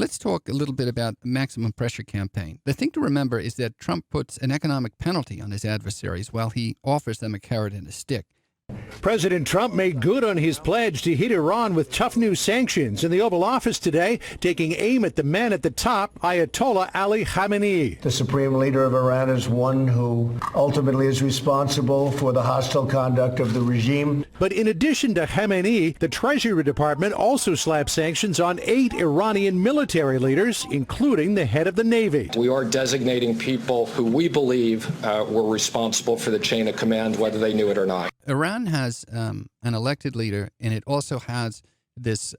let's talk a little bit about the maximum pressure campaign. The thing to remember is that Trump puts an economic penalty on his adversaries while he offers them a carrot and a stick. President Trump made good on his pledge to hit Iran with tough new sanctions in the Oval Office today, taking aim at the man at the top, Ayatollah Ali Khamenei. The supreme leader of Iran is one who ultimately is responsible for the hostile conduct of the regime. But in addition to Khamenei, the Treasury Department also slapped sanctions on 8 Iranian military leaders, including the head of the Navy. We are designating people who we believe were responsible for the chain of command, whether they knew it or not. Iran has an elected leader, and it also has this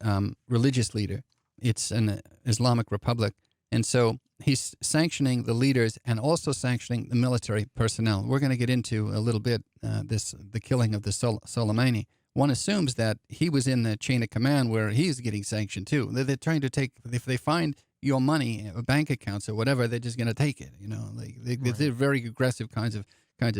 religious leader. It's an Islamic republic. And so he's sanctioning the leaders and also sanctioning the military personnel. We're going to get into a little bit the killing of the Soleimani. One assumes that he was in the chain of command where he's getting sanctioned too. They're trying to take, if they find your money, bank accounts or whatever, they're just going to take it. They're very aggressive kinds of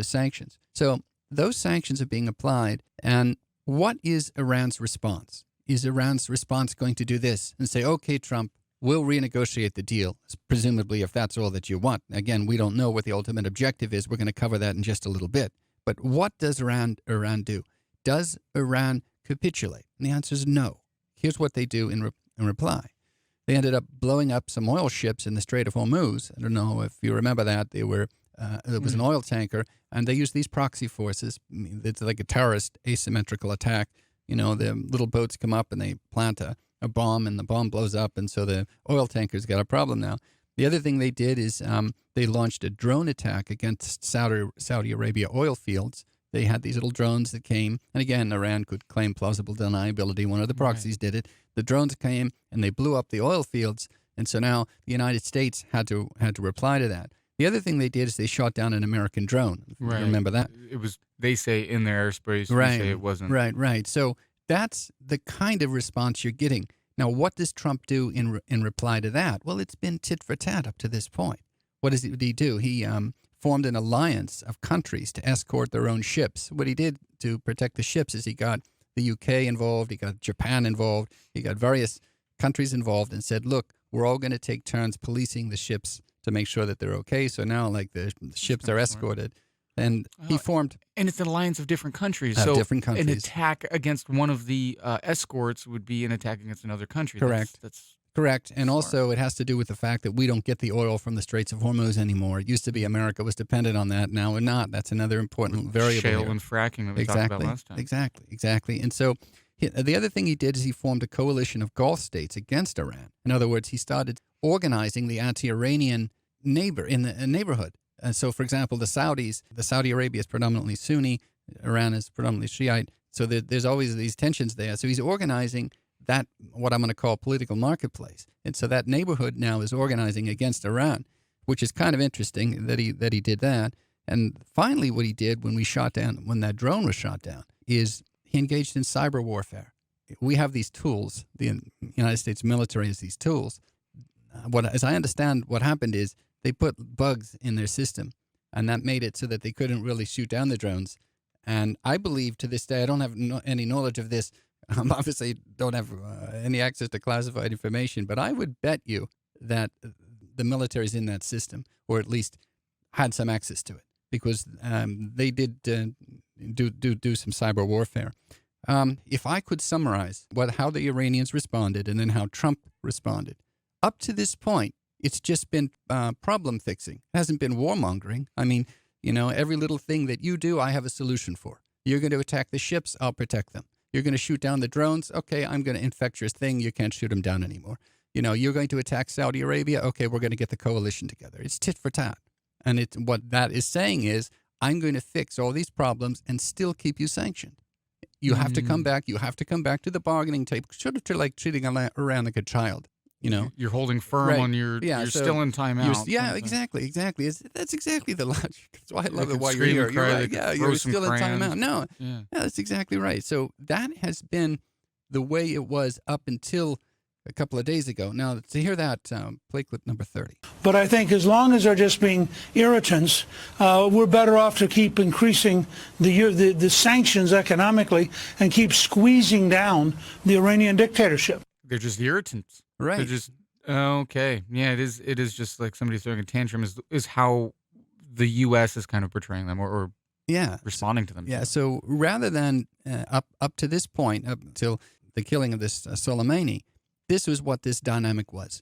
sanctions. So those sanctions are being applied, and what is Iran's response? Is Iran's response going to do this and say, okay, Trump, we'll renegotiate the deal, presumably if that's all that you want? Again, we don't know what the ultimate objective is. We're going to cover that in just a little bit. But what does Iran do? Does Iran capitulate? And the answer is no. Here's what they do in reply. They ended up blowing up some oil ships in the Strait of Hormuz. I don't know if you remember that. There was an oil tanker, and they use these proxy forces. It's like a terrorist asymmetrical attack. The little boats come up and they plant a bomb, and the bomb blows up, and so the oil tanker's got a problem now. The other thing they did is they launched a drone attack against Saudi Arabia oil fields. They had these little drones that came, and again, Iran could claim plausible deniability. One of the proxies did it. The drones came, and they blew up the oil fields, and so now the United States had to reply to that. The other thing they did is they shot down an American drone. Right. Remember that? It was, they say, in their airspace. Right. We say it wasn't. Right. So that's the kind of response you're getting. Now, what does Trump do in reply to that? Well, it's been tit for tat up to this point. What did he do? He formed an alliance of countries to escort their own ships. What he did to protect the ships is he got the UK involved, he got Japan involved, he got various countries involved and said, look, we're all going to take turns policing the ships to make sure that they're okay. So now, the ships are escorted. And he formed... And it's an alliance of different countries. Of so different countries. An attack against one of the escorts would be an attack against another country. Correct. That's Correct. And smart. also it has to do with the fact that we don't get the oil from the Straits of Hormuz anymore. It used to be America was dependent on that. Now we're not. That's another important variable Shale here. and fracking that we talked about last time. Exactly. And so the other thing he did is he formed a coalition of Gulf states against Iran. In other words, he started organizing the anti-Iranian neighborhood. So, for example, the Saudi Arabia is predominantly Sunni, Iran is predominantly Shiite. So there's always these tensions there. So he's organizing that, what I'm going to call political marketplace. And so that neighborhood now is organizing against Iran, which is kind of interesting that he did that. And finally, what he did when that drone was shot down, is he engaged in cyber warfare. We have these tools. The United States military has these tools. As I understand, what happened is they put bugs in their system, and that made it so that they couldn't really shoot down the drones. And I believe to this day, I don't have any knowledge of this. Obviously, don't have any access to classified information, but I would bet you that the military's in that system, or at least had some access to it, because they did do some cyber warfare. If I could summarize how the Iranians responded and then how Trump responded, up to this point, it's just been problem fixing. It hasn't been warmongering. I mean, every little thing that you do, I have a solution for. You're going to attack the ships, I'll protect them. You're going to shoot down the drones, okay, I'm going to infect your thing, you can't shoot them down anymore. You're going to attack Saudi Arabia, okay, we're going to get the coalition together. It's tit for tat. And what that is saying is, I'm going to fix all these problems and still keep you sanctioned. You have to come back. You have to come back to the bargaining table, sort of like treating Iran like a child. You're holding firm on your. You're still in timeout. Exactly. That's exactly the logic. That's why I love it. While you're scream and here, cry, you're they right. could Yeah, throw you're some still in crayons. timeout. No, Yeah. that's exactly right. So that has been the way it was up until a couple of days ago. Now, to hear that, play clip number 30. But I think as long as they're just being irritants, we're better off to keep increasing the sanctions economically and keep squeezing down the Iranian dictatorship. They're just irritants. Right. They're just Okay. Yeah, it is just like somebody throwing a tantrum is how the U.S. is kind of portraying them or Yeah. responding to them. Yeah. too. So rather than up to this point, up till the killing of this Soleimani, this was what this dynamic was.